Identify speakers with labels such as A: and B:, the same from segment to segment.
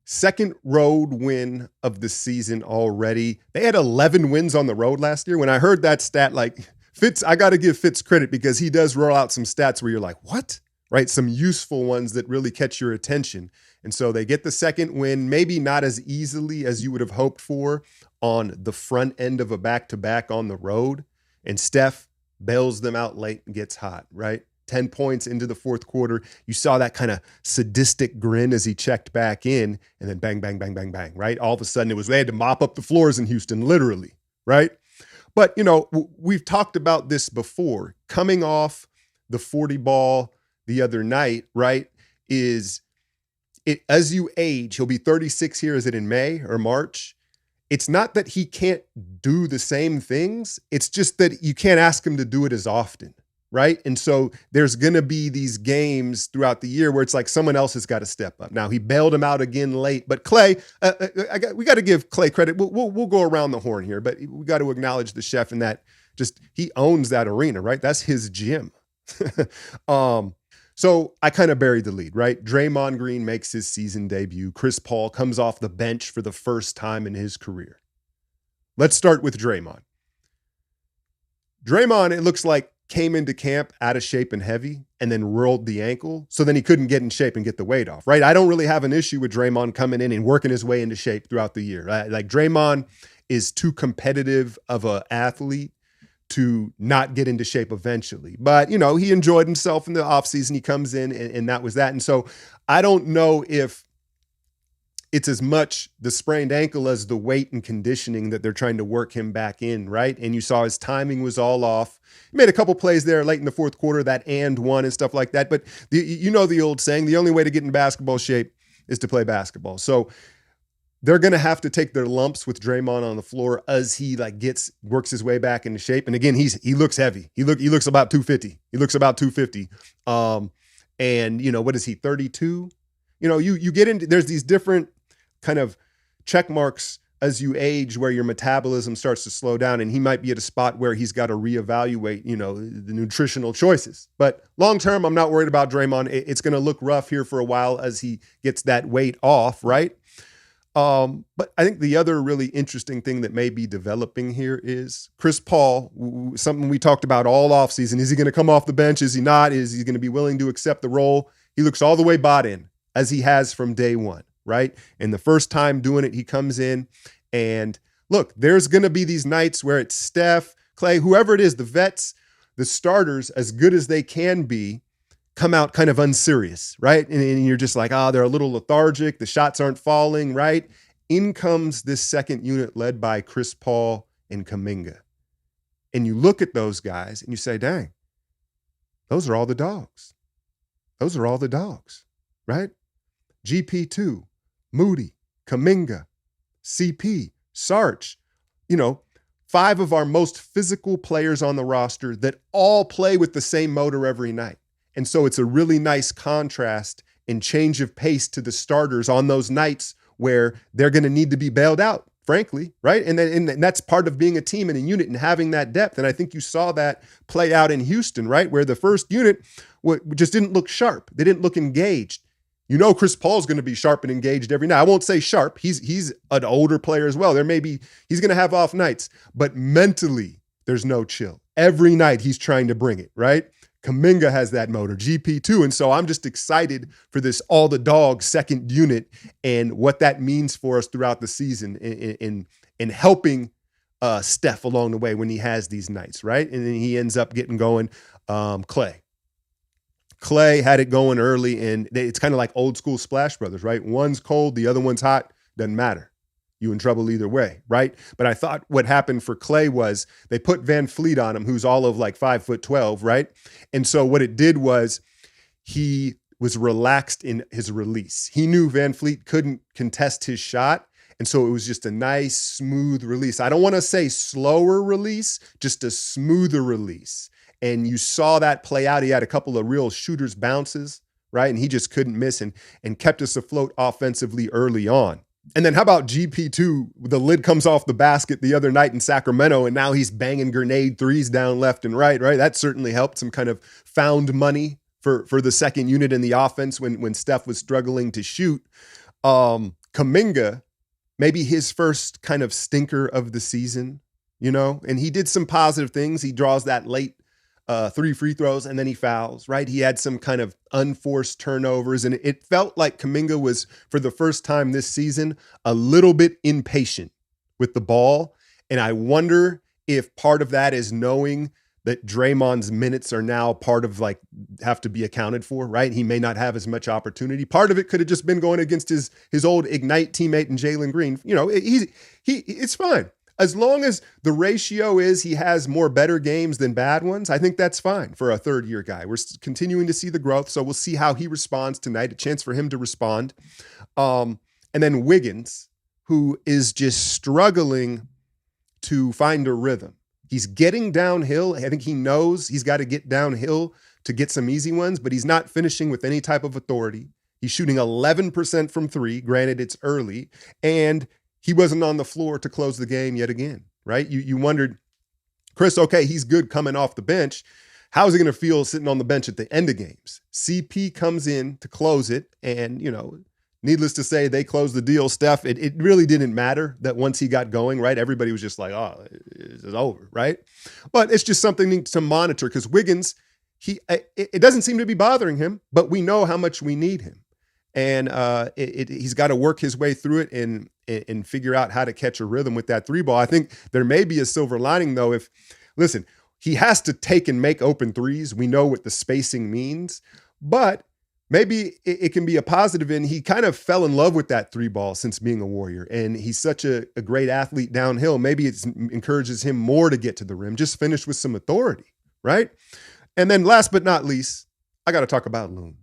A: Second road win of the season already. They had 11 wins on the road last year. When I heard that stat, like Fitz, I got to give Fitz credit because he does roll out some stats where you're like, what? Right? Some useful ones that really catch your attention. And so they get the second win, maybe not as easily as you would have hoped for on the front end of a back-to-back on the road. And Steph bails them out late and gets hot, right? 10 points into the fourth quarter. You saw that kind of sadistic grin as he checked back in, and then bang, bang, bang, bang, bang, right? All of a sudden they had to mop up the floors in Houston, literally, right? But, we've talked about this before. Coming off the 40 ball the other night, right, is it as you age, he'll be 36 here, is it in May or March? It's not that he can't do the same things. It's just that you can't ask him to do it as often. Right. And so there's going to be these games throughout the year where it's like someone else has got to step up. Now, he bailed him out again late, but Clay, we got to give Clay credit. We'll go around the horn here, but we got to acknowledge the chef in that just he owns that arena. Right. That's his gym. So I kind of buried the lead. Right. Draymond Green makes his season debut. Chris Paul comes off the bench for the first time in his career. Let's start with Draymond. Draymond, it looks like, came into camp out of shape and heavy and then rolled the ankle. So then he couldn't get in shape and get the weight off, right? I don't really have an issue with Draymond coming in and working his way into shape throughout the year. Right? Like Draymond is too competitive of an athlete to not get into shape eventually. But, he enjoyed himself in the offseason. He comes in and that was that. And so I don't know if it's as much the sprained ankle as the weight and conditioning that they're trying to work him back in, right? And you saw his timing was all off. He made a couple plays there late in the fourth quarter, that and one and stuff like that. But the old saying, the only way to get in basketball shape is to play basketball. So they're going to have to take their lumps with Draymond on the floor as he works his way back into shape. And again, he looks heavy. He looks about 250. He looks about 250. And what is he, 32? You get into, there's these different kind of check marks as you age where your metabolism starts to slow down, and he might be at a spot where he's got to reevaluate, the nutritional choices. But long term, I'm not worried about Draymond. It's going to look rough here for a while as he gets that weight off, right? But I think the other really interesting thing that may be developing here is Chris Paul, something we talked about all offseason. Is he going to come off the bench? Is he not? Is he going to be willing to accept the role? He looks all the way bought in, as he has from day one. Right? And the first time doing it, he comes in and look, there's going to be these nights where it's Steph, Clay, whoever it is, the vets, the starters, as good as they can be, come out kind of unserious, right? And you're just like, they're a little lethargic. The shots aren't falling, right? In comes this second unit led by Chris Paul and Kuminga. And you look at those guys and you say, dang, those are all the dogs. Those are all the dogs, right? GP2, Moody, Kuminga, CP, Sarge, 5 of our most physical players on the roster that all play with the same motor every night. And so it's a really nice contrast and change of pace to the starters on those nights where they're going to need to be bailed out, frankly, right? And that's part of being a team and a unit and having that depth. And I think you saw that play out in Houston, right? Where the first unit just didn't look sharp. They didn't look engaged. Chris Paul's going to be sharp and engaged every night. I won't say sharp. He's an older player as well. He's going to have off nights, but mentally there's no chill. Every night he's trying to bring it, right? Kuminga has that motor, GP2. And so I'm just excited for this all the dogs second unit and what that means for us throughout the season in helping Steph along the way when he has these nights, right? And then he ends up getting going. Clay had it going early, and it's kind of like old school Splash Brothers, right? One's cold, the other one's hot. Doesn't matter. You in trouble either way, right? But I thought what happened for Clay was they put Van Fleet on him, who's all of like 5'12", right? And so what it did was he was relaxed in his release. He knew Van Fleet couldn't contest his shot, and so it was just a nice, smooth release. I don't want to say slower release, just a smoother release. And you saw that play out. He had a couple of real shooter's bounces, right? And he just couldn't miss and kept us afloat offensively early on. And then how about GP2? The lid comes off the basket the other night in Sacramento, and now he's banging grenade threes down left and right? That certainly helped. Some kind of found money for the second unit in the offense when Steph was struggling to shoot. Kuminga, maybe his first kind of stinker of the season, and he did some positive things. He draws that late 3 free throws and then he fouls, right? He had some kind of unforced turnovers, and it felt like Kuminga was, for the first time this season, a little bit impatient with the ball. And I wonder if part of that is knowing that Draymond's minutes are now part of have to be accounted for, right? He may not have as much opportunity. Part of it could have just been going against his old Ignite teammate in Jalen Green. It's fine. As long as the ratio is he has more better games than bad ones, I think that's fine for a third-year guy. We're continuing to see the growth, so we'll see how he responds tonight, a chance for him to respond. And then Wiggins, who is just struggling to find a rhythm. He's getting downhill. I think he knows he's got to get downhill to get some easy ones, but he's not finishing with any type of authority. He's shooting 11% from three. Granted, it's early. And he wasn't on the floor to close the game yet again, right? You wondered, Chris, okay, he's good coming off the bench. How's he going to feel sitting on the bench at the end of games? CP comes in to close it, and, needless to say, they closed the deal. Steph, it really didn't matter that once he got going, right? Everybody was just like, oh, it's over, right? But it's just something to monitor because Wiggins, it doesn't seem to be bothering him, but we know how much we need him. And he's got to work his way through it and figure out how to catch a rhythm with that three ball. I think there may be a silver lining, though. Listen, he has to take and make open threes. We know what the spacing means, but maybe it can be a positive. And he kind of fell in love with that three ball since being a Warrior. And he's such a great athlete downhill. Maybe it encourages him more to get to the rim, just finish with some authority, right? And then last but not least, I got to talk about Loon.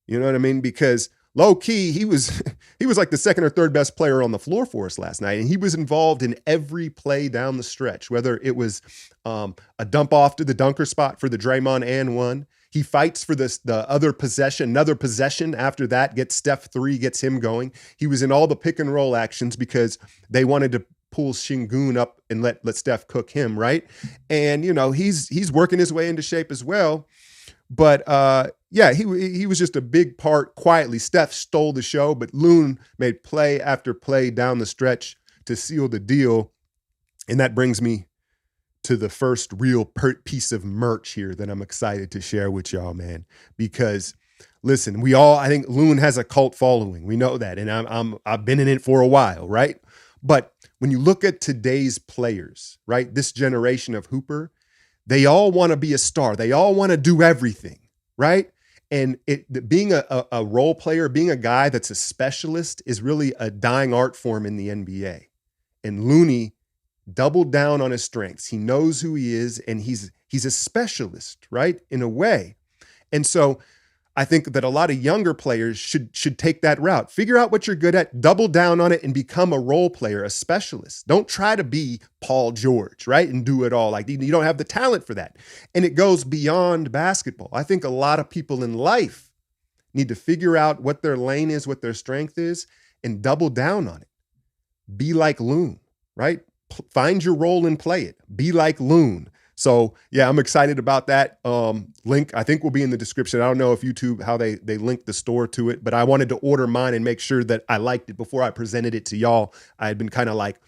A: You know what I mean? Because low key, he was like the second or third best player on the floor for us last night. And he was involved in every play down the stretch, whether it was a dump off to the dunker spot for the Draymond and one. He fights for the other possession, another possession after that, gets Steph three, gets him going. He was in all the pick and roll actions because they wanted to pull Şengün up and let Steph cook him, right? And, he's working his way into shape as well. But he was just a big part quietly. Steph stole the show, but Loon made play after play down the stretch to seal the deal. And that brings me to the first real piece of merch here that I'm excited to share with y'all, man. Because listen, I think Loon has a cult following. We know that. And I've been in it for a while, right? But when you look at today's players, right, this generation of hooper, they all want to be a star. They all want to do everything, right? And being a role player, being a guy that's a specialist is really a dying art form in the NBA. And Looney doubled down on his strengths. He knows who he is, and he's a specialist, right, in a way. And so I think that a lot of younger players should take that route. Figure out what you're good at, double down on it, and become a role player, a specialist. Don't try to be Paul George, right, and do it all. Like, you don't have the talent for that. And it goes beyond basketball. I think a lot of people in life need to figure out what their lane is, what their strength is, and double down on it. Be like Loon, right? Find your role and play it. Be like Loon. So yeah, I'm excited about that. Link, I think, will be in the description. I don't know if YouTube, how they link the store to it, but I wanted to order mine and make sure that I liked it before I presented it to y'all. I had been kind of like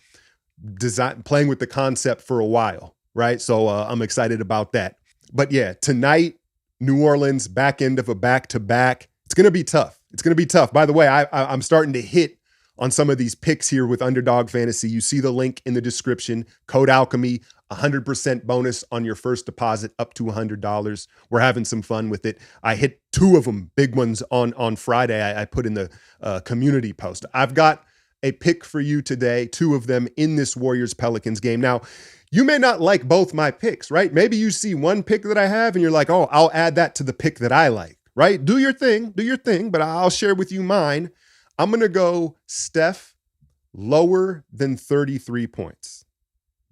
A: playing with the concept for a while, right? So I'm excited about that. But yeah, tonight, New Orleans, back end of a back-to-back. It's going to be tough. By the way, I'm starting to hit on some of these picks here with Underdog Fantasy. You see the link in the description. Code Alchemy, 100% bonus on your first deposit up to $100. We're having some fun with it. I hit 2 of them, big ones on Friday. I put in the community post. I've got a pick for you today, 2 of them in this Warriors-Pelicans game. Now, you may not like both my picks, right? Maybe you see one pick that I have and you're like, oh, I'll add that to the pick that I like, right? Do your thing, but I'll share with you mine. I'm going to go Steph lower than 33 points.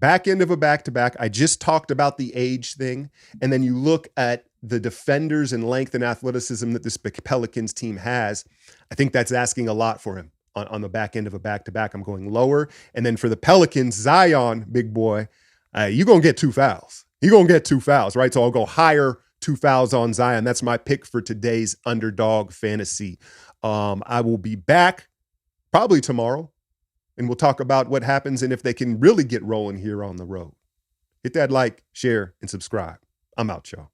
A: Back end of a back-to-back. I just talked about the age thing. And then you look at the defenders and length and athleticism that this Pelicans team has. I think that's asking a lot for him on the back end of a back-to-back. I'm going lower. And then for the Pelicans, Zion, big boy, you're going to get 2 fouls. You're going to get 2 fouls, right? So I'll go higher, 2 fouls on Zion. That's my pick for today's Underdog Fantasy. I will be back probably tomorrow, and we'll talk about what happens and if they can really get rolling here on the road. Hit that like, share, and subscribe. I'm out, y'all.